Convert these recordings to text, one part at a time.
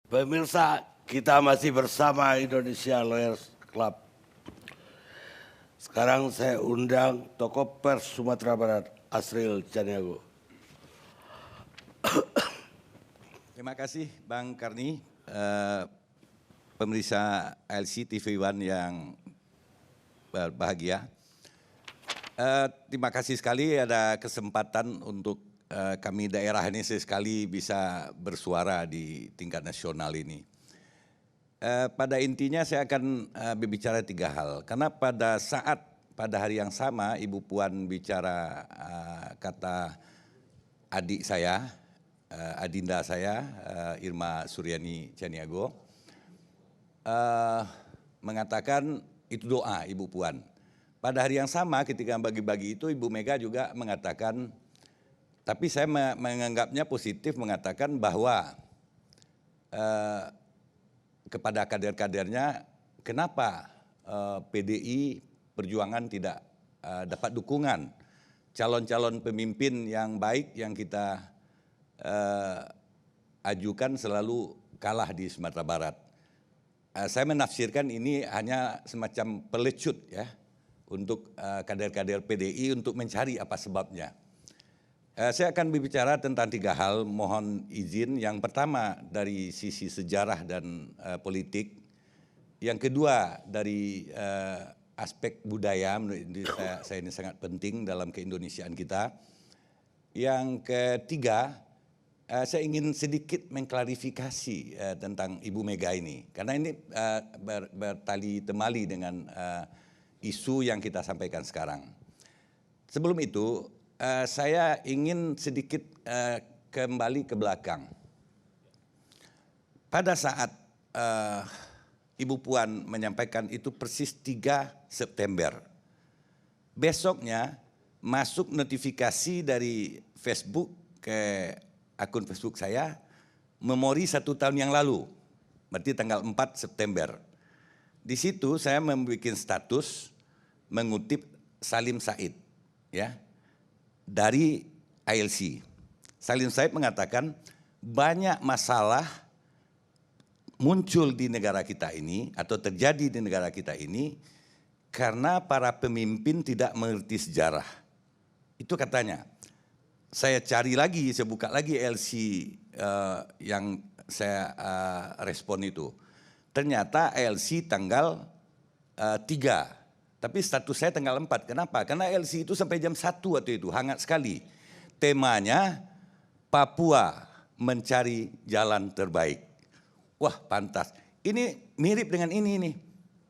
Pemirsa, kita masih bersama Indonesia Lawyers Club. Sekarang saya undang tokoh pers Sumatera Barat, Asril Caniago. Terima kasih Bang Karni, pemirsa ALC TV One yang berbahagia. Terima kasih sekali ada kesempatan untuk kami daerah ini sesekali bisa bersuara di tingkat nasional ini. Pada intinya saya akan berbicara 3 hal, karena pada hari yang sama Ibu Puan bicara kata adik saya, adinda saya, Irma Suryani Caniago, mengatakan itu doa Ibu Puan. Pada hari yang sama ketika bagi-bagi itu Ibu Mega juga mengatakan, tapi saya menganggapnya positif, mengatakan bahwa kepada kader-kadernya, kenapa PDI Perjuangan tidak dapat dukungan calon-calon pemimpin yang baik yang kita ajukan selalu kalah di Sumatera Barat. Saya menafsirkan ini hanya semacam pelecut ya untuk kader-kader PDI untuk mencari apa sebabnya. Saya akan berbicara tentang 3 hal, mohon izin. Yang pertama dari sisi sejarah dan politik. Yang kedua dari aspek budaya, menurut saya ini sangat penting dalam keindonesiaan kita. Yang ketiga, saya ingin sedikit mengklarifikasi tentang Ibu Mega ini. Karena ini bertali temali dengan isu yang kita sampaikan sekarang. Sebelum itu, saya ingin sedikit kembali ke belakang. Pada saat Ibu Puan menyampaikan itu persis 3 September. Besoknya masuk notifikasi dari Facebook ke akun Facebook saya, memori 1 tahun yang lalu, berarti tanggal 4 September. Di situ saya membuat status mengutip Salim Said, ya, dari ALC. Salim Said mengatakan banyak masalah muncul di negara kita ini atau terjadi di negara kita ini karena para pemimpin tidak mengerti sejarah. Itu katanya. Saya cari lagi, saya buka lagi ALC yang saya respon itu. Ternyata ALC tanggal 3. Tapi status saya tanggal 4. Kenapa? Karena LC itu sampai jam 1 waktu itu, hangat sekali. Temanya Papua mencari jalan terbaik. Wah, pantas. Ini mirip dengan ini nih.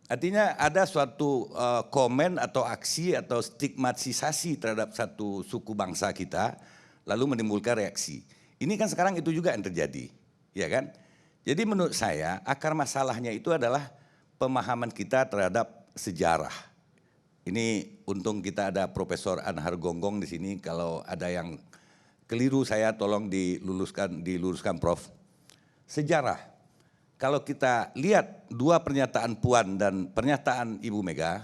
Artinya ada suatu komen atau aksi atau stigmatisasi terhadap satu suku bangsa kita, lalu menimbulkan reaksi. Ini kan sekarang itu juga yang terjadi, ya kan? Jadi menurut saya akar masalahnya itu adalah pemahaman kita terhadap sejarah. Ini untung kita ada Profesor Anhar Gonggong di sini. Kalau ada yang keliru saya tolong diluruskan Prof. Sejarah. Kalau kita lihat 2 pernyataan Puan dan pernyataan Ibu Mega,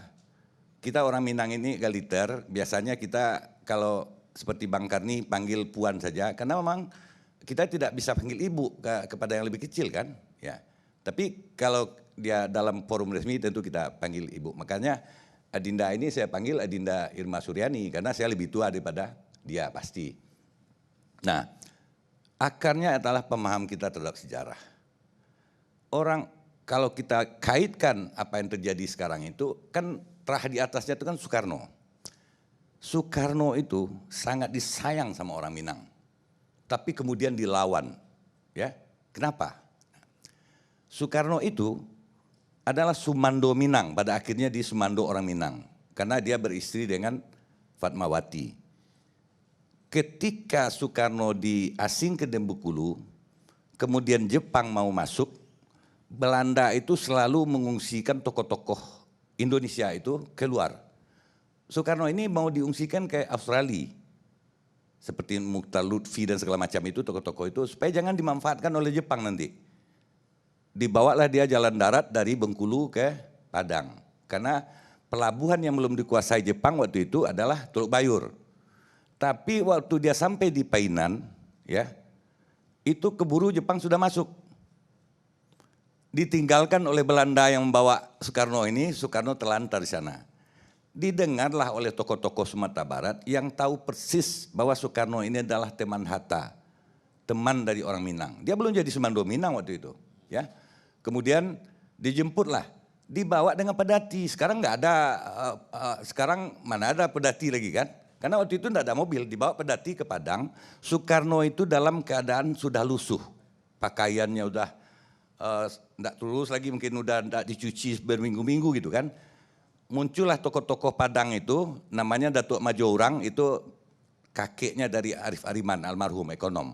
kita orang Minang ini egaliter. Biasanya kita kalau seperti Bang Karni panggil Puan saja, karena memang kita tidak bisa panggil Ibu kepada yang lebih kecil kan. Ya. Tapi kalau dia dalam forum resmi tentu kita panggil Ibu. Makanya Adinda ini saya panggil Adinda Irma Suryani karena saya lebih tua daripada dia pasti. Nah, akarnya adalah pemahaman kita terhadap sejarah. Orang kalau kita kaitkan apa yang terjadi sekarang itu kan terakhir di atasnya itu kan Soekarno. Soekarno itu sangat disayang sama orang Minang. Tapi kemudian dilawan. Ya, kenapa? Soekarno itu adalah Sumando Minang, pada akhirnya di Sumando orang Minang. Karena dia beristri dengan Fatmawati. Ketika Soekarno diasing ke Bengkulu, kemudian Jepang mau masuk, Belanda itu selalu mengungsikan tokoh-tokoh Indonesia itu keluar. Soekarno ini mau diungsikan ke Australia. Seperti Mukhtar Lutfi dan segala macam itu, tokoh-tokoh itu, supaya jangan dimanfaatkan oleh Jepang nanti. Dibawalah dia jalan darat dari Bengkulu ke Padang. Karena pelabuhan yang belum dikuasai Jepang waktu itu adalah Teluk Bayur. Tapi waktu dia sampai di Painan, ya, itu keburu Jepang sudah masuk. ditinggalkan oleh Belanda yang membawa Soekarno ini, Soekarno terlantar di sana. Didengarlah oleh tokoh-tokoh Sumatera Barat yang tahu persis bahwa Soekarno ini adalah teman Hatta, teman dari orang Minang. Dia belum jadi Semando Minang waktu itu, ya. Kemudian dijemputlah, dibawa dengan pedati. Sekarang nggak ada, sekarang mana ada pedati lagi kan? Karena waktu itu tidak ada mobil, dibawa pedati ke Padang. Soekarno itu dalam keadaan sudah lusuh, pakaiannya udah tidak tulus lagi, mungkin udah tidak dicuci berminggu-minggu gitu kan. Muncullah tokoh-tokoh Padang itu, namanya Datuk Majourang, itu kakeknya dari Arif Ariman, almarhum ekonom.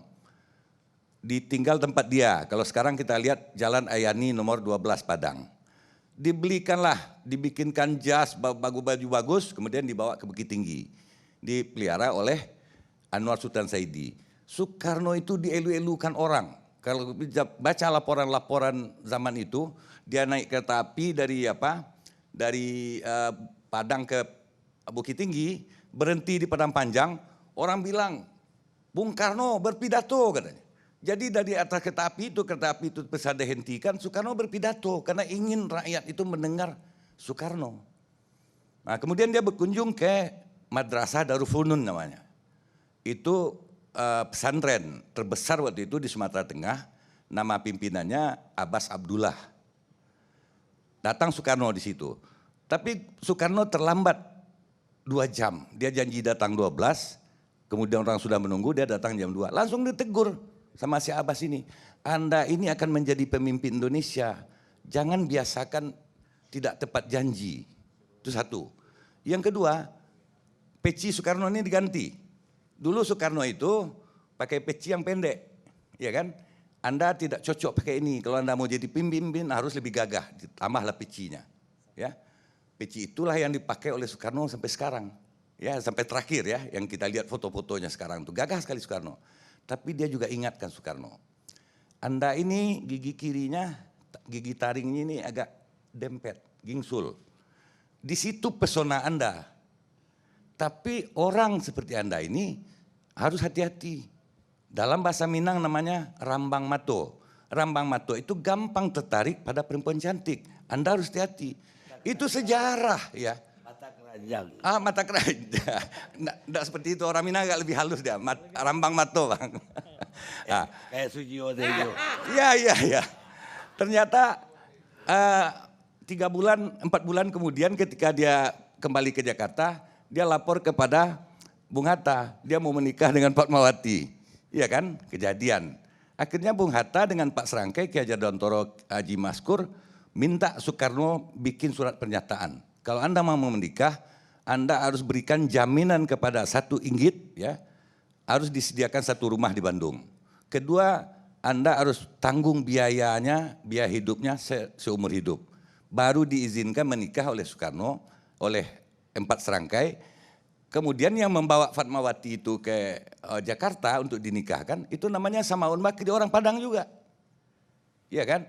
Ditinggal tempat dia, kalau sekarang kita lihat Jalan Ayani nomor 12 Padang. Dibelikanlah, dibikinkan jas, baju bagus, kemudian dibawa ke Bukit Tinggi. Dipelihara oleh Anwar Sultan Saidi. Soekarno itu dielu-elukan orang. Kalau baca laporan-laporan zaman itu, dia naik kereta api dari Padang ke Bukit Tinggi, berhenti di Padang Panjang, orang bilang, Bung Karno berpidato katanya. Jadi dari atas kereta api itu bisa dihentikan, Soekarno berpidato karena ingin rakyat itu mendengar Soekarno. Nah, kemudian dia berkunjung ke Madrasah Darul Funun namanya. Itu pesantren terbesar waktu itu di Sumatera Tengah, nama pimpinannya Abbas Abdullah. Datang Soekarno di situ. Tapi Soekarno terlambat 2 jam. Dia janji datang 12, kemudian orang sudah menunggu, dia datang jam 2. Langsung ditegur sama si Abbas ini. Anda ini akan menjadi pemimpin Indonesia. Jangan biasakan tidak tepat janji. Itu satu. Yang kedua, peci Soekarno ini diganti. Dulu Soekarno itu pakai peci yang pendek, ya kan? Anda tidak cocok pakai ini. Kalau Anda mau jadi pemimpin harus lebih gagah, ditambahlah pecinya. Ya, peci itulah yang dipakai oleh Soekarno sampai sekarang. Ya, sampai terakhir ya, yang kita lihat foto-fotonya sekarang itu gagah sekali Soekarno. Tapi dia juga ingatkan Soekarno, Anda ini gigi kirinya, gigi taringnya ini agak dempet, gingsul. Di situ pesona Anda. Tapi orang seperti Anda ini harus hati-hati. Dalam bahasa Minang namanya rambang mato. Rambang mato itu gampang tertarik pada perempuan cantik. Anda harus hati-hati. Itu sejarah ya. Mata keranjang. Mata keranjang. Nggak seperti itu, orang Minang agak lebih halus dia. Rambang mato bang. Kayak Sujiwo Tejo. Ya. Ternyata 4 bulan kemudian ketika dia kembali ke Jakarta, dia lapor kepada Bung Hatta, dia mau menikah dengan Fatmawati. Iya kan, kejadian. Akhirnya Bung Hatta dengan Pak Serangkai, Ki Hajar Dewantara Haji Maskur, minta Soekarno bikin surat pernyataan. Kalau Anda mau menikah, Anda harus berikan jaminan kepada 1 inggit, ya, harus disediakan 1 rumah di Bandung. Kedua, Anda harus tanggung biayanya, biaya hidupnya seumur hidup. Baru diizinkan menikah oleh Soekarno, oleh Empat Serangkai. Kemudian yang membawa Fatmawati itu ke Jakarta untuk dinikahkan, itu namanya Samaun Bakri, orang Padang juga. Iya kan?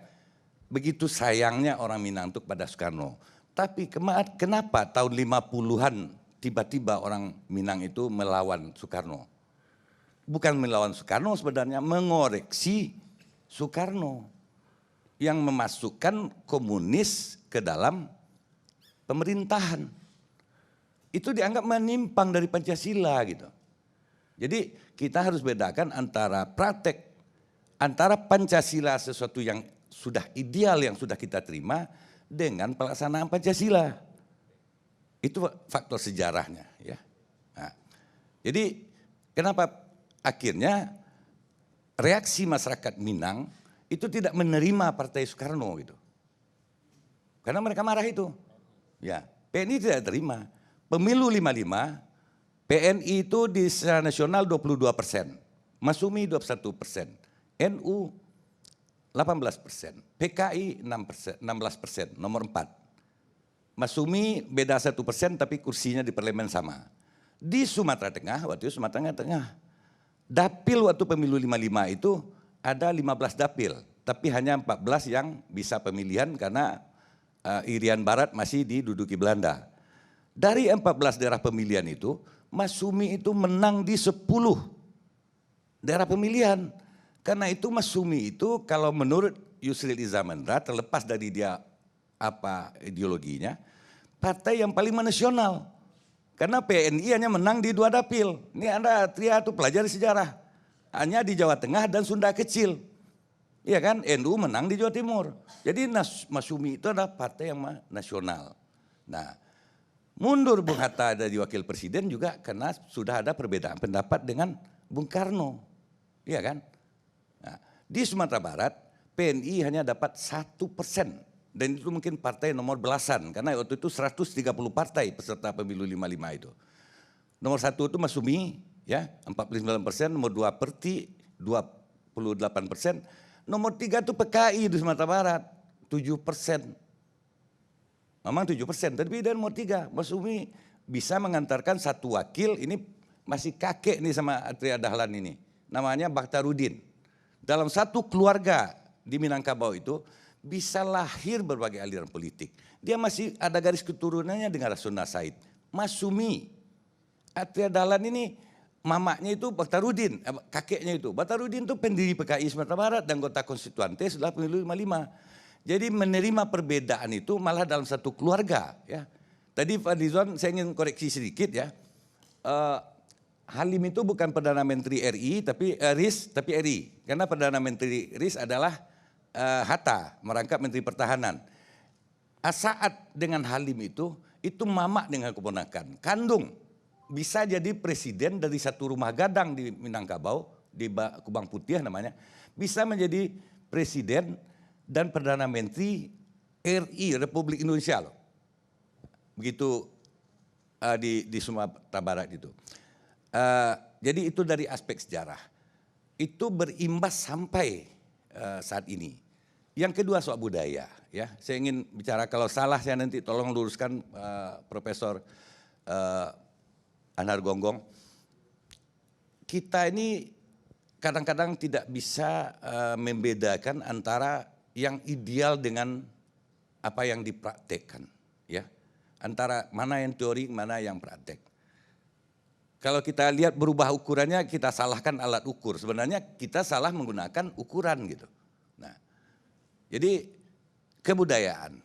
Begitu sayangnya orang Minang itu pada Soekarno. Tapi kenapa tahun 50-an tiba-tiba orang Minang itu melawan Soekarno? Bukan melawan Soekarno sebenarnya, mengoreksi Soekarno yang memasukkan komunis ke dalam pemerintahan. Itu dianggap menyimpang dari Pancasila gitu. Jadi kita harus bedakan antara praktek, antara Pancasila sesuatu yang sudah ideal, yang sudah kita terima, dengan pelaksanaan Pancasila. Itu faktor sejarahnya. Ya. Nah, jadi kenapa akhirnya reaksi masyarakat Minang itu tidak menerima Partai Soekarno gitu. Karena mereka marah itu. Ya, PNI tidak terima. Pemilu 55, PNI itu di secara nasional 22%, Masumi 21%, NU 18%, PKI 16%, nomor 4. Masumi beda 1% tapi kursinya di parlemen sama. Di Sumatera Tengah, waktu itu Sumatera Tengah, dapil waktu pemilu 55 itu ada 15 dapil, tapi hanya 14 yang bisa pemilihan karena Irian Barat masih diduduki Belanda. Dari 14 daerah pemilihan itu, Masumi itu menang di 10 daerah pemilihan. Karena itu Masumi itu kalau menurut Yusril Iza Mahendra, terlepas dari dia apa ideologinya, partai yang paling menasional. Karena PNI hanya menang di 2 dapil. Ini Anda Tria tuh pelajari sejarah. Hanya di Jawa Tengah dan Sunda kecil. Iya kan, NU menang di Jawa Timur. Jadi Masyumi itu adalah partai yang nasional. Nah, mundur Bung Hatta dari wakil presiden juga karena sudah ada perbedaan pendapat dengan Bung Karno. Iya kan? Nah, di Sumatera Barat, PNI hanya dapat 1%. Dan itu mungkin partai nomor belasan, karena waktu itu 130 partai peserta pemilu 55 itu. Nomor 1 itu Masyumi, ya 49%, nomor 2 Perti, 28%, nomor 3 itu PKI di Sumatera Barat, 7%. Memang 7%, tapi dia nomor 3, Masyumi bisa mengantarkan 1 wakil, ini masih kakek nih sama Atria Dahlan ini, namanya Bakhtarudin. Dalam 1 keluarga di Minangkabau itu, bisa lahir berbagai aliran politik. Dia masih ada garis keturunannya dengan Rasuna Said. Masyumi, Atria Dahlan ini mamanya itu Bakhtarudin, kakeknya itu. Bakhtarudin itu pendiri PKI Sumatera Barat dan anggota konstituante setelah pemilu 55. Jadi menerima perbedaan itu malah dalam 1 keluarga. Ya. Tadi Pak Rizwan saya ingin koreksi sedikit ya. Halim itu bukan Perdana Menteri RI tapi RIS tapi RI. Karena Perdana Menteri RIS adalah Hatta merangkap Menteri Pertahanan. Saat dengan Halim itu mamak dengan keponakan, kandung. Bisa jadi presiden dari 1 rumah gadang di Minangkabau, di Kubang Putih namanya. Bisa menjadi presiden dan Perdana Menteri RI, Republik Indonesia loh. Begitu di Sumatera Barat itu. Jadi itu dari aspek sejarah. Itu berimbas sampai saat ini. Yang kedua soal budaya, ya. Saya ingin bicara, kalau salah saya nanti tolong luruskan Profesor Anar Gonggong. Kita ini kadang-kadang tidak bisa membedakan antara yang ideal dengan apa yang dipraktekkan, ya. Antara mana yang teori, mana yang praktek. Kalau kita lihat berubah ukurannya, kita salahkan alat ukur. Sebenarnya kita salah menggunakan ukuran gitu. Nah, jadi kebudayaan,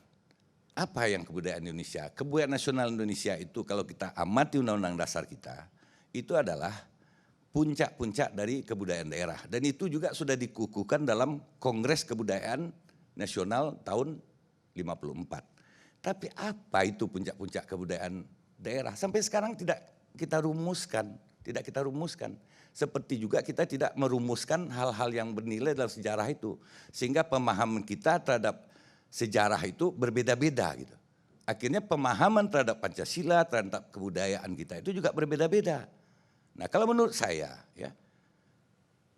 apa yang kebudayaan Indonesia? Kebudayaan nasional Indonesia itu kalau kita amati undang-undang dasar kita, itu adalah puncak-puncak dari kebudayaan daerah. Dan itu juga sudah dikukuhkan dalam Kongres Kebudayaan Nasional tahun 54. Tapi apa itu puncak-puncak kebudayaan daerah? Sampai sekarang tidak kita rumuskan, Seperti juga kita tidak merumuskan hal-hal yang bernilai dalam sejarah itu. Sehingga pemahaman kita terhadap sejarah itu berbeda-beda gitu. Akhirnya pemahaman terhadap Pancasila, terhadap kebudayaan kita itu juga berbeda-beda. Nah, kalau menurut saya ya,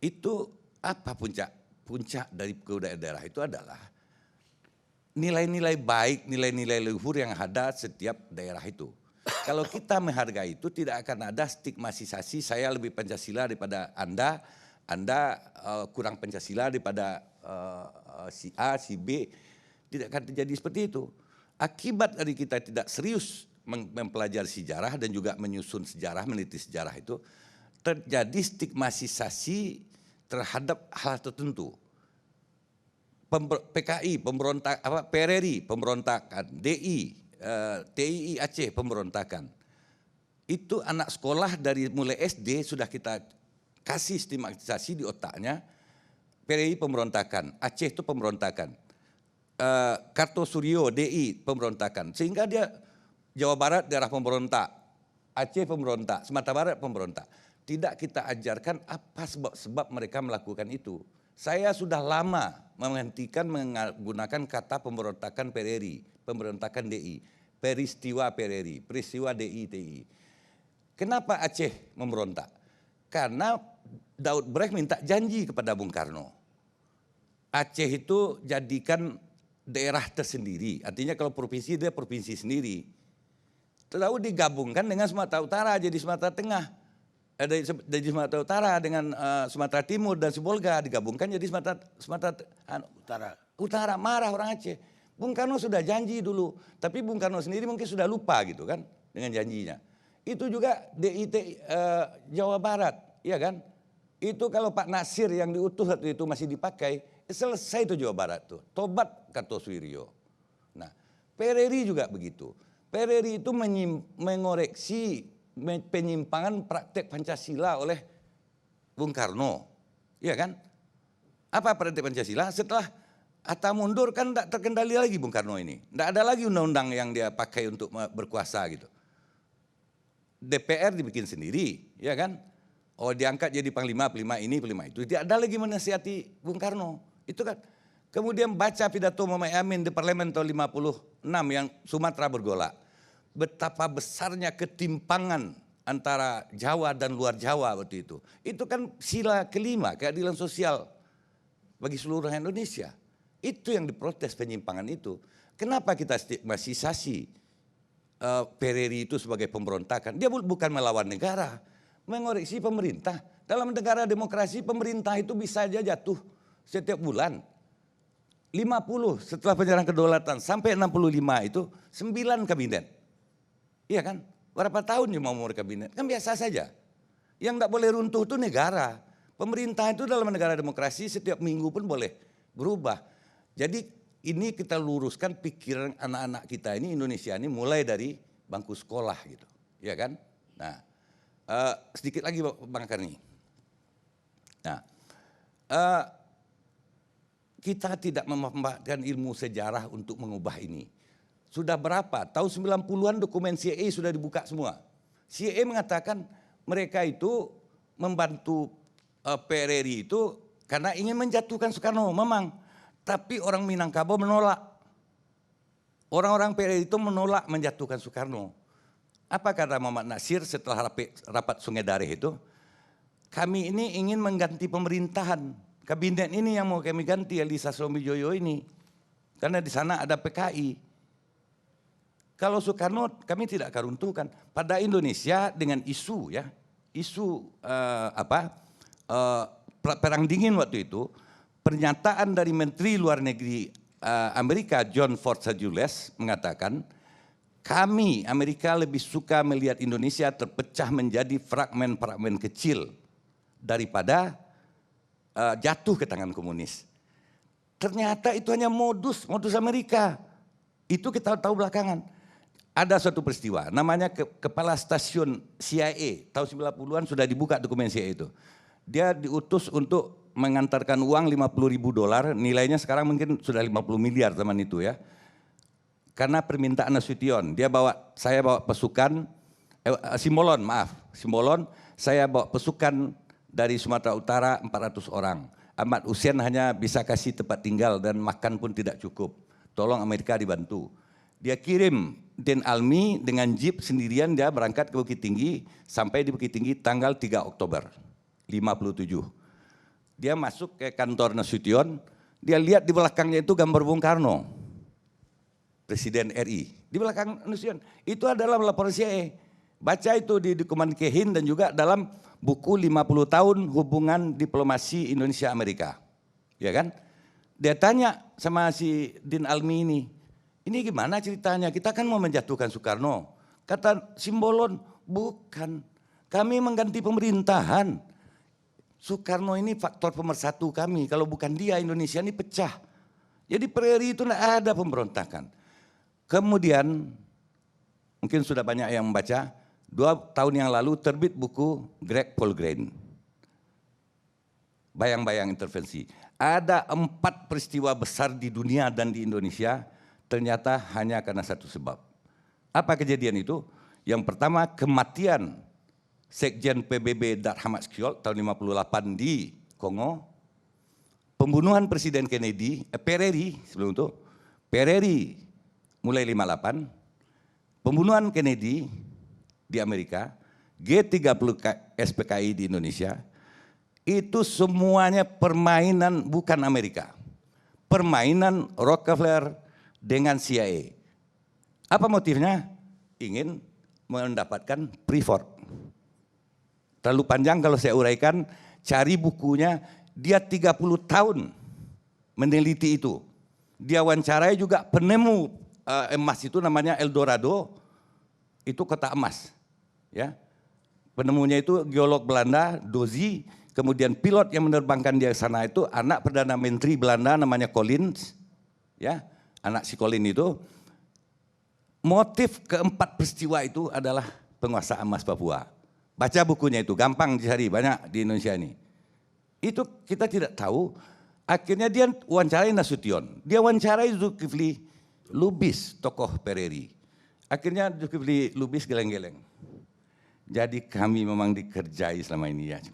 itu apa puncak dari kebudayaan daerah itu adalah nilai-nilai baik, nilai-nilai luhur yang ada setiap daerah itu. Kalau kita menghargai itu tidak akan ada stigmatisasi saya lebih Pancasila daripada Anda kurang Pancasila daripada si A, si B. Tidak akan terjadi seperti itu. Akibat dari kita tidak serius mempelajari sejarah dan juga menyusun sejarah, meneliti sejarah itu, terjadi stigmatisasi terhadap hal tertentu. PKI, pemberontak, PRRI, pemberontakan, DI, TII Aceh pemberontakan. Itu anak sekolah dari mulai SD sudah kita kasih stigmatisasi di otaknya. PRI pemberontakan, Aceh itu pemberontakan. Kartosuryo DI pemberontakan. Sehingga dia Jawa Barat daerah pemberontak, Aceh pemberontak, Sumatera Barat pemberontak. Tidak kita ajarkan apa sebab-sebab mereka melakukan itu. Saya sudah lama menghentikan menggunakan kata pemberontakan PRRI, pemberontakan DI, peristiwa PRRI, peristiwa DI, TI. Kenapa Aceh memberontak? Karena Daud Brecht minta janji kepada Bung Karno. Aceh itu jadikan daerah tersendiri, artinya kalau provinsi dia provinsi sendiri. Lalu digabungkan dengan Sumatera Utara jadi Sumatera Tengah. Dari Sumatera Utara dengan Sumatera Timur dan Sibolga digabungkan jadi Sumatera Utara. Marah orang Aceh. Bung Karno sudah janji dulu, tapi Bung Karno sendiri mungkin sudah lupa gitu kan dengan janjinya. Itu juga DIT Jawa Barat, ya kan? Itu kalau Pak Nasir yang diutus waktu itu masih dipakai, Selesai itu Jawa Barat tuh. Tobat Kartosuwiryo. Nah, PRRI juga begitu. PRRI itu mengoreksi penyimpangan praktek Pancasila oleh Bung Karno. Iya kan? Apa praktek Pancasila? Setelah Hatta mundur kan tidak terkendali lagi Bung Karno ini. Tidak ada lagi undang-undang yang dia pakai untuk berkuasa gitu. DPR dibikin sendiri, ya kan? Oh diangkat jadi panglima ini, panglima itu. Tidak ada lagi menasihati Bung Karno. Itu kan. Kemudian baca pidato Muhammad Amin di parlemen tahun 56 yang Sumatera bergolak. Betapa besarnya ketimpangan antara Jawa dan luar Jawa waktu itu. Itu kan sila kelima, keadilan sosial bagi seluruh Indonesia. Itu yang diprotes penyimpangan itu. Kenapa kita stigmatisasi PRRI itu sebagai pemberontakan? Dia bukan melawan negara, mengoreksi pemerintah. Dalam negara demokrasi pemerintah itu bisa aja jatuh setiap bulan. 50 setelah penyerahan kedaulatan sampai 65 itu 9 kabinet. Iya kan? Berapa tahun dia mau kabinet? Kan biasa saja. Yang tidak boleh runtuh itu negara. Pemerintah itu dalam negara demokrasi setiap minggu pun boleh berubah. Jadi ini kita luruskan pikiran anak-anak kita ini Indonesia ini mulai dari bangku sekolah gitu. Iya kan? Nah, sedikit lagi Bang Karni. Nah, kita tidak memanfaatkan ilmu sejarah untuk mengubah ini. Sudah berapa? Tahun 90-an dokumen CIA sudah dibuka semua. CIA mengatakan mereka itu membantu PRRI itu karena ingin menjatuhkan Soekarno, memang. Tapi orang Minangkabau menolak. Orang-orang PRRI itu menolak menjatuhkan Soekarno. Apa kata Muhammad Nasir setelah rapat Sungai Dareh itu? Kami ini ingin mengganti pemerintahan. Kabinet ini yang mau kami ganti, Elisa Slomijoyo ini. Karena di sana ada PKI. Kalau Soekarno kami tidak akan runtuhkan. Pada Indonesia dengan isu ya, isu perang dingin waktu itu, pernyataan dari Menteri Luar Negeri Amerika John Forster Dulles mengatakan, kami Amerika lebih suka melihat Indonesia terpecah menjadi fragmen-fragmen kecil daripada jatuh ke tangan komunis. Ternyata itu hanya modus Amerika. Itu kita tahu belakangan. Ada suatu peristiwa, namanya kepala stasiun CIA, tahun 90-an sudah dibuka dokumen CIA itu. Dia diutus untuk mengantarkan uang $50.000, nilainya sekarang mungkin sudah 50 miliar zaman itu ya. Karena permintaan Nasution, saya bawa pasukan, Simbolon, saya bawa pasukan dari Sumatera Utara 400 orang. Ahmad Hussein hanya bisa kasih tempat tinggal dan makan pun tidak cukup. Tolong Amerika dibantu. Dia kirim Den Almi dengan jeep sendirian, dia berangkat ke Bukit Tinggi, sampai di Bukit Tinggi tanggal 3 Oktober 57. Dia masuk ke kantor Nasution, dia lihat di belakangnya itu gambar Bung Karno, Presiden RI. Di belakang Nasution, itu adalah laporan CIA. Baca itu di dokumen Kehin dan juga dalam buku 50 tahun hubungan diplomasi Indonesia-Amerika. Ya kan? Dia tanya sama si Din Almi ini gimana ceritanya? Kita kan mau menjatuhkan Soekarno. Kata Simbolon, bukan. Kami mengganti pemerintahan. Soekarno ini faktor pemersatu kami. Kalau bukan dia, Indonesia ini pecah. Jadi PRRI itu tidak ada pemberontakan. Kemudian, mungkin sudah banyak yang membaca, 2 tahun yang lalu terbit buku Greg Polgren, Bayang-bayang intervensi. Ada 4 peristiwa besar di dunia dan di Indonesia, ternyata hanya karena satu sebab. Apa kejadian itu? Yang pertama, kematian Sekjen PBB Dag Hammarskjöld tahun 58 di Kongo. Pembunuhan Presiden Kennedy, PRRI sebelum itu, PRRI mulai 58. Pembunuhan Kennedy di Amerika, G30 SPKI di Indonesia, itu semuanya permainan bukan Amerika. Permainan Rockefeller dengan CIA. Apa motifnya? Ingin mendapatkan Freeport. Terlalu panjang kalau saya uraikan, cari bukunya, dia 30 tahun meneliti itu. Dia wawancarai juga penemu emas itu namanya Eldorado, itu kota emas. Ya, penemunya itu geolog Belanda, Dozy, Kemudian pilot yang menerbangkan dia ke sana itu anak Perdana Menteri Belanda namanya Collins, ya, anak si Collins itu. Motif keempat peristiwa itu adalah penguasaan emas Papua. Baca bukunya itu, gampang dicari, banyak di Indonesia ini. Itu kita tidak tahu, akhirnya dia wawancarai Nasution. Dia wawancarai Zulkifli Lubis, tokoh PRRI. Akhirnya Zulkifli Lubis geleng-geleng. Jadi kami memang dikerjai selama ini ya.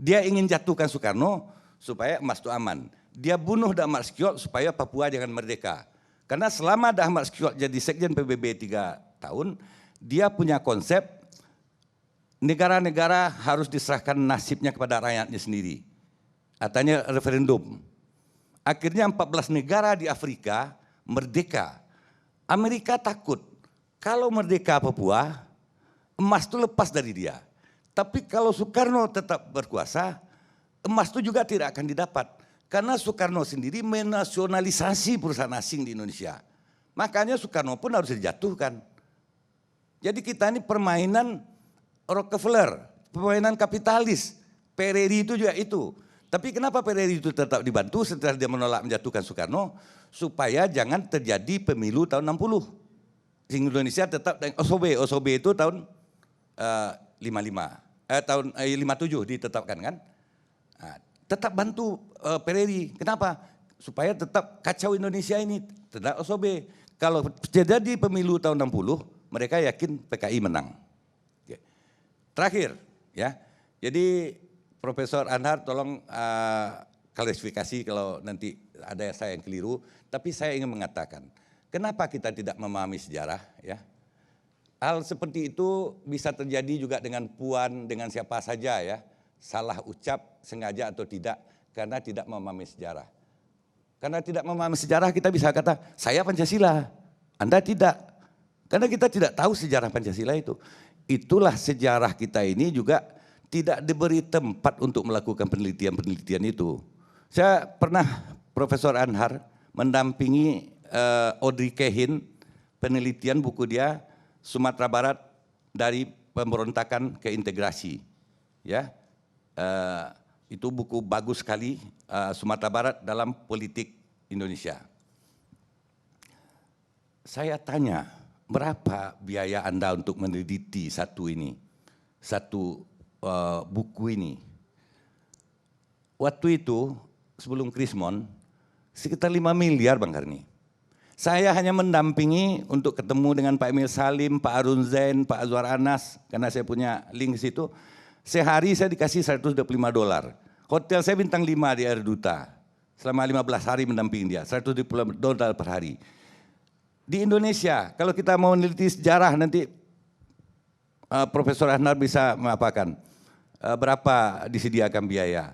Dia ingin jatuhkan Soekarno supaya emas itu aman. Dia bunuh Dahmat Skyot supaya Papua jangan merdeka. Karena selama Dahmat Skyot jadi sekjen PBB 3 tahun, dia punya konsep negara-negara harus diserahkan nasibnya kepada rakyatnya sendiri. Artinya referendum. Akhirnya 14 negara di Afrika merdeka. Amerika takut kalau merdeka Papua, emas itu lepas dari dia. Tapi kalau Soekarno tetap berkuasa, emas itu juga tidak akan didapat. Karena Soekarno sendiri menasionalisasi perusahaan asing di Indonesia. Makanya Soekarno pun harus dijatuhkan. Jadi kita ini permainan Rockefeller, permainan kapitalis. PRRI itu juga itu. Tapi kenapa PRRI itu tetap dibantu setelah dia menolak menjatuhkan Soekarno? Supaya jangan terjadi pemilu tahun 60. Indonesia tetap OSOB itu tahun 57 ditetapkan kan. Nah, tetap bantu PRRI. Kenapa? Supaya tetap kacau Indonesia ini, tetap OSOB. Kalau terjadi pemilu tahun 60, mereka yakin PKI menang. Oke. Terakhir, ya. Jadi Profesor Anhar tolong klarifikasi kalau nanti ada saya yang keliru. Tapi saya ingin mengatakan, kenapa kita tidak memahami sejarah, ya? Hal seperti itu bisa terjadi juga dengan Puan, dengan siapa saja ya. Salah ucap sengaja atau tidak karena tidak memahami sejarah. Karena tidak memahami sejarah kita bisa kata, saya Pancasila, Anda tidak. Karena kita tidak tahu sejarah Pancasila itu. Itulah sejarah kita ini juga tidak diberi tempat untuk melakukan penelitian-penelitian itu. Saya pernah Profesor Anhar mendampingi Audrey Kehin, penelitian buku dia, Sumatera Barat dari pemberontakan ke integrasi, ya, itu buku bagus sekali, Sumatera Barat dalam politik Indonesia. Saya tanya, berapa biaya Anda untuk meneliti satu buku ini? Waktu itu sebelum Krismon sekitar 5 miliar Bang Karni. Saya hanya mendampingi untuk ketemu dengan Pak Emil Salim, Pak Arun Zain, Pak Azwar Anas, karena saya punya link di situ. Sehari saya dikasih $125. Hotel saya bintang 5 di Air Duta. Selama 15 hari mendampingi dia, $120 per hari. Di Indonesia, kalau kita mau meneliti sejarah nanti Profesor Anhar bisa mengapakan berapa disediakan biaya.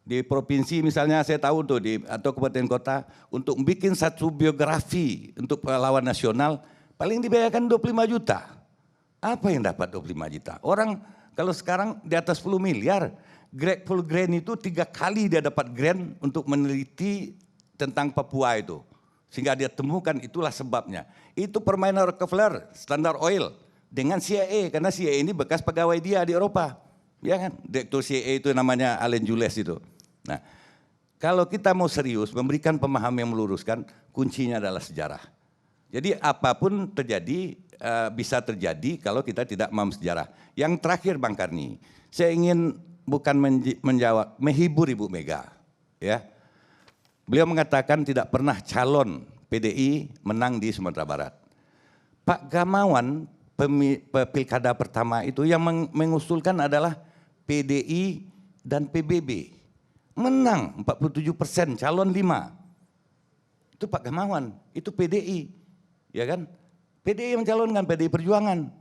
Di provinsi misalnya saya tahu tuh atau kabupaten kota untuk bikin satu biografi untuk pahlawan nasional paling dibayarkan 25 juta. Apa yang dapat 25 juta? Orang kalau sekarang di atas 10 miliar, Greg Paul Grant itu 3 kali dia dapat grant untuk meneliti tentang Papua itu. Sehingga dia temukan itulah sebabnya. Itu permainan Rockefeller, Standard Oil dengan CIA karena CIA ini bekas pegawai dia di Eropa. Ya kan? Direktur CIA itu namanya Allen Dulles itu. Nah, kalau kita mau serius memberikan pemahaman yang meluruskan, kuncinya adalah sejarah. Jadi apapun terjadi bisa terjadi kalau kita tidak memahami sejarah. Yang terakhir Bang Karni, saya ingin bukan menjawab, menghibur Ibu Mega. Ya, beliau mengatakan tidak pernah calon PDI menang di Sumatera Barat. Pak Gamawan pilkada pertama itu yang mengusulkan adalah PDI dan PBB. Menang 47%, calon 5. Itu Pak Gamawan, itu PDI. Ya kan? PDI yang mencalonkan, PDI Perjuangan.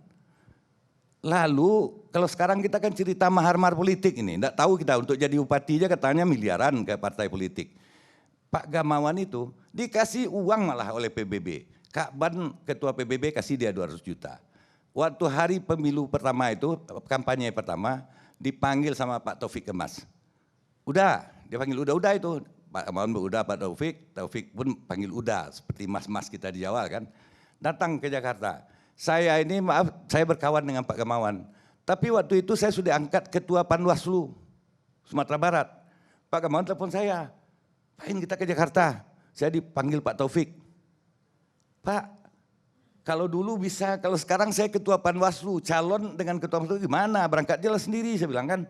Lalu kalau sekarang kita kan cerita mahar-mahar politik ini. Tidak tahu kita untuk jadi bupati aja katanya miliaran ke partai politik. Pak Gamawan itu dikasih uang malah oleh PBB. Kak Ban ketua PBB kasih dia 200 juta. Waktu hari pemilu pertama itu, kampanye pertama, dipanggil sama Pak Taufik Kemas. Udah, dia panggil udah itu. Pak Gamawan udah, Pak Taufik pun panggil udah, seperti mas-mas kita di Jawa kan. Datang ke Jakarta. Saya ini maaf, saya berkawan dengan Pak Gamawan. Tapi waktu itu saya sudah angkat ketua Panwaslu Sumatera Barat. Pak Gamawan telepon saya, Pak ini kita ke Jakarta. Saya dipanggil Pak Taufik. Pak, kalau dulu bisa, kalau sekarang saya ketua Panwaslu, calon dengan ketua Panwaslu gimana? Berangkat jalan sendiri, saya bilang kan.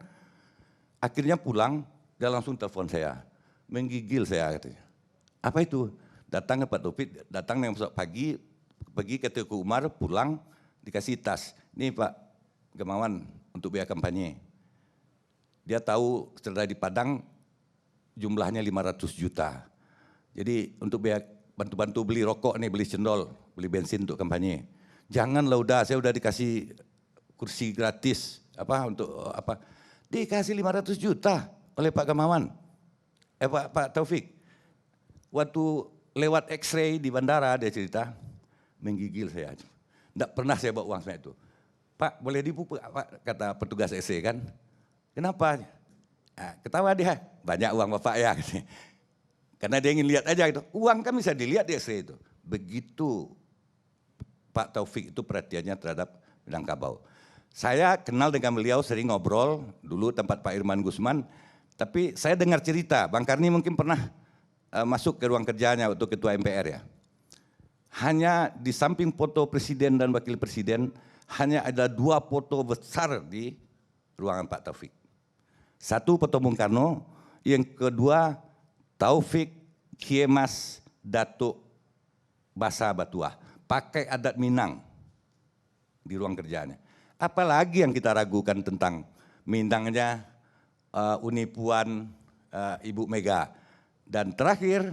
Akhirnya pulang, dia langsung telepon saya. Menggigil saya katanya. Apa itu? Datang ke Pak Taufik, datang yang pagi, pergi ke Teguh Umar, pulang, dikasih tas. Ini Pak Gamawan untuk biaya kampanye. Dia tahu setelah di Padang jumlahnya 500 juta. Jadi untuk biaya bantu-bantu beli rokok nih, beli cendol, beli bensin untuk kampanye. Janganlah udah, saya udah dikasih kursi gratis, dikasih 500 juta oleh Pak Gamawan, Pak Taufik. Waktu lewat X-ray di bandara dia cerita, menggigil saya. Tidak pernah saya bawa uang sebanyak itu. Pak boleh dibuka Pak, kata petugas X-ray kan. Kenapa? Nah, ketawa dia, banyak uang Bapak ya. Karena dia ingin lihat aja gitu. Uang kan bisa dilihat di X-ray itu. Begitu Pak Taufik itu perhatiannya terhadap Minangkabau. Saya kenal dengan beliau, sering ngobrol dulu tempat Pak Irman Gusman. Tapi saya dengar cerita, Bang Karni mungkin pernah masuk ke ruang kerjanya waktu ketua MPR ya. Hanya di samping foto presiden dan wakil presiden, hanya ada 2 foto besar di ruangan Pak Taufik. Satu foto Bung Karno, yang kedua Taufik Kiemas Datuk Basa Batuah, pakai adat Minang di ruang kerjanya. Apalagi yang kita ragukan tentang Minangnya Uni Puan, Ibu Mega. Dan terakhir,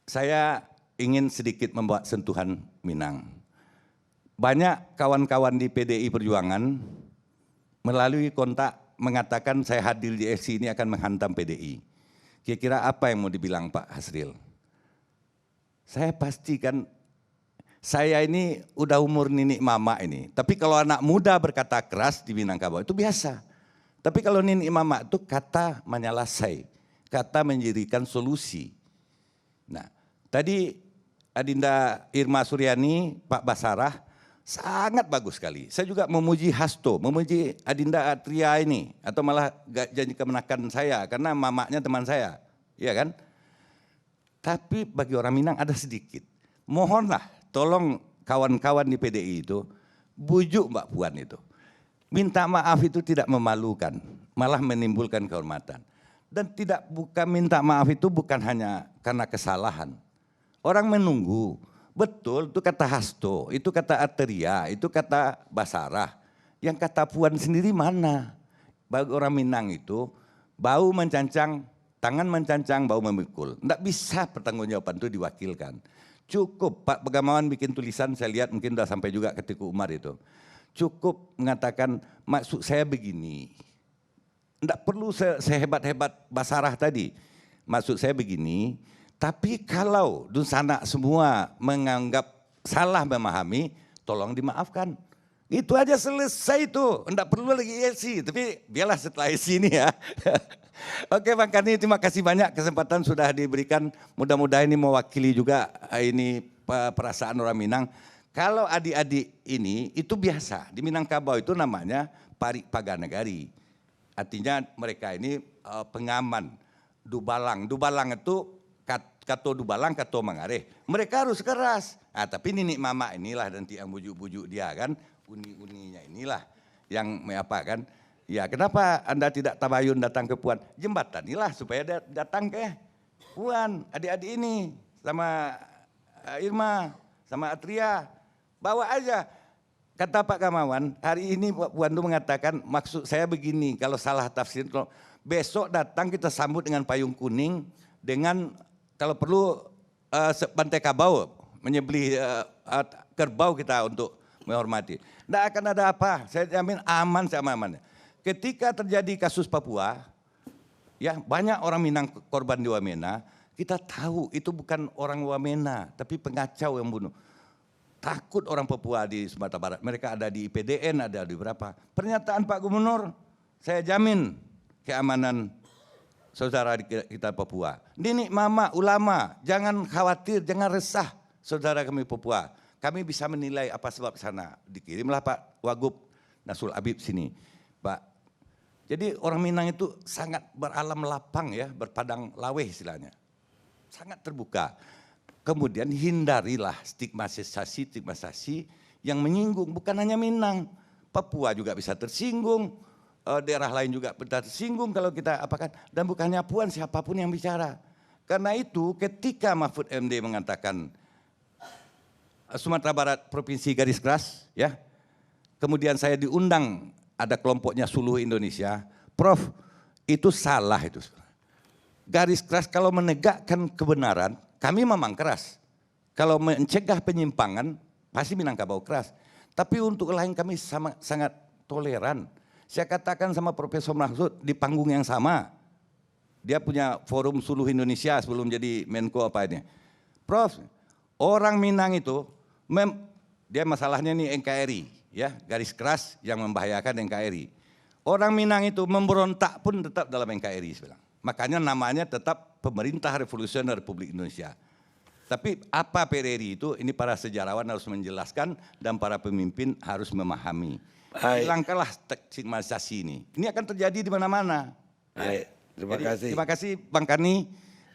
saya ingin sedikit membawa sentuhan Minang. Banyak kawan-kawan di PDI Perjuangan melalui kontak mengatakan saya hadir di FC ini akan menghantam PDI. Kira-kira apa yang mau dibilang Pak Hasril? Saya pastikan, saya ini udah umur ninik mama ini. Tapi kalau anak muda berkata keras di Minangkabau itu biasa. Tapi kalau ninik mama itu kata menyalasai, kata menjadikan solusi. Nah, tadi Adinda Irma Suryani, Pak Basarah, sangat bagus sekali. Saya juga memuji Hasto, memuji Adinda Atria ini, atau malah janji kemenakan saya, karena mamaknya teman saya, ya kan? Tapi bagi orang Minang ada sedikit. Mohonlah, tolong kawan-kawan di PDI itu, bujuk Mbak Puan itu. Minta maaf itu tidak memalukan, malah menimbulkan kehormatan. Dan bukan minta maaf itu bukan hanya karena kesalahan. Orang menunggu, betul itu kata Hasto, itu kata Atria, itu kata Basarah. Yang kata Puan sendiri mana? Bagi orang Minang itu, bau mencancang, tangan mencancang, bau memikul. Tidak bisa pertanggungjawaban itu diwakilkan. Cukup Pak Gamawan bikin tulisan, saya lihat mungkin sudah sampai juga ke Teguh Umar itu. Cukup mengatakan maksud saya begini. Tidak perlu sehebat-hebat Basarah tadi. Maksud saya begini, tapi kalau Dunsana semua menganggap salah memahami, tolong dimaafkan. Itu aja selesai itu, tidak perlu lagi ESI, tapi biarlah setelah ESI ini ya. Oke Bang Karni, terima kasih banyak kesempatan sudah diberikan. Mudah-mudahan ini mewakili juga ini perasaan orang Minang. Kalau adik-adik ini itu biasa, di Minangkabau itu namanya Parik Paganegari. Artinya mereka ini pengaman, dubalang. Dubalang itu kato dubalang, kato mangareh. Mereka harus keras. Nah, tapi ninik mama inilah nanti yang bujuk-bujuk dia kan, uni-uninya inilah yang apa kan. Ya kenapa Anda tidak tabayun datang ke Puan? Jembatanilah supaya dia datang ke Puan, adik-adik ini sama Irma, sama Atria. Bawa aja. Kata Pak Gamawan, hari ini Pak Puan itu mengatakan maksud saya begini, kalau salah tafsir, besok datang kita sambut dengan payung kuning, dengan kalau perlu bantai kabau, menyembelih kerbau kita untuk menghormati. Tidak akan ada apa, saya jamin aman sama-aman. Ketika terjadi kasus Papua, ya banyak orang Minang korban di Wamena, kita tahu itu bukan orang Wamena, tapi pengacau yang bunuh. Takut orang Papua di Sumatera Barat, mereka ada di IPDN, ada di berapa. Pernyataan Pak Gubernur, saya jamin keamanan saudara kita Papua. Ninik mama, ulama, jangan khawatir, jangan resah saudara kami Papua. Kami bisa menilai apa sebab sana. Dikirimlah Pak Wagub Nasul Habib sini, Pak. Jadi orang Minang itu sangat beralam lapang ya, berpadang laweh istilahnya. Sangat terbuka. Kemudian hindarilah stigmatisasi yang menyinggung, bukan hanya Minang. Papua juga bisa tersinggung, daerah lain juga bisa tersinggung kalau kita apakan. Dan bukannya Puan, siapapun yang bicara. Karena itu ketika Mahfud MD mengatakan Sumatera Barat Provinsi garis keras, ya. Kemudian saya diundang, ada kelompoknya Suluh Indonesia, Prof, itu salah itu. Garis keras kalau menegakkan kebenaran, kami memang keras. Kalau mencegah penyimpangan, pasti Minangkabau keras. Tapi untuk lain kami sangat toleran. Saya katakan sama Profesor Mahfud di panggung yang sama. Dia punya forum Suluh Indonesia sebelum jadi Menko apa ini. Prof, orang Minang itu, dia masalahnya nih NKRI, ya, garis keras yang membahayakan NKRI. Orang Minang itu memberontak pun tetap dalam NKRI sebenarnya. Makanya namanya tetap Pemerintah Revolusioner Republik Indonesia. Tapi apa PRRI itu, ini para sejarawan harus menjelaskan dan para pemimpin harus memahami. Hilangkanlah stigmatisasi ini. Ini akan terjadi di mana-mana. Baik, terima kasih. Terima kasih Bang Karni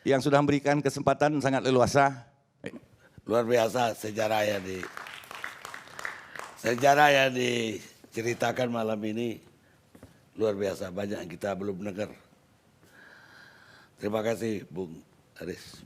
yang sudah memberikan kesempatan sangat leluasa. Luar biasa sejarah yang diceritakan malam ini. Luar biasa, banyak yang kita belum dengar. Terima kasih Bung Aris.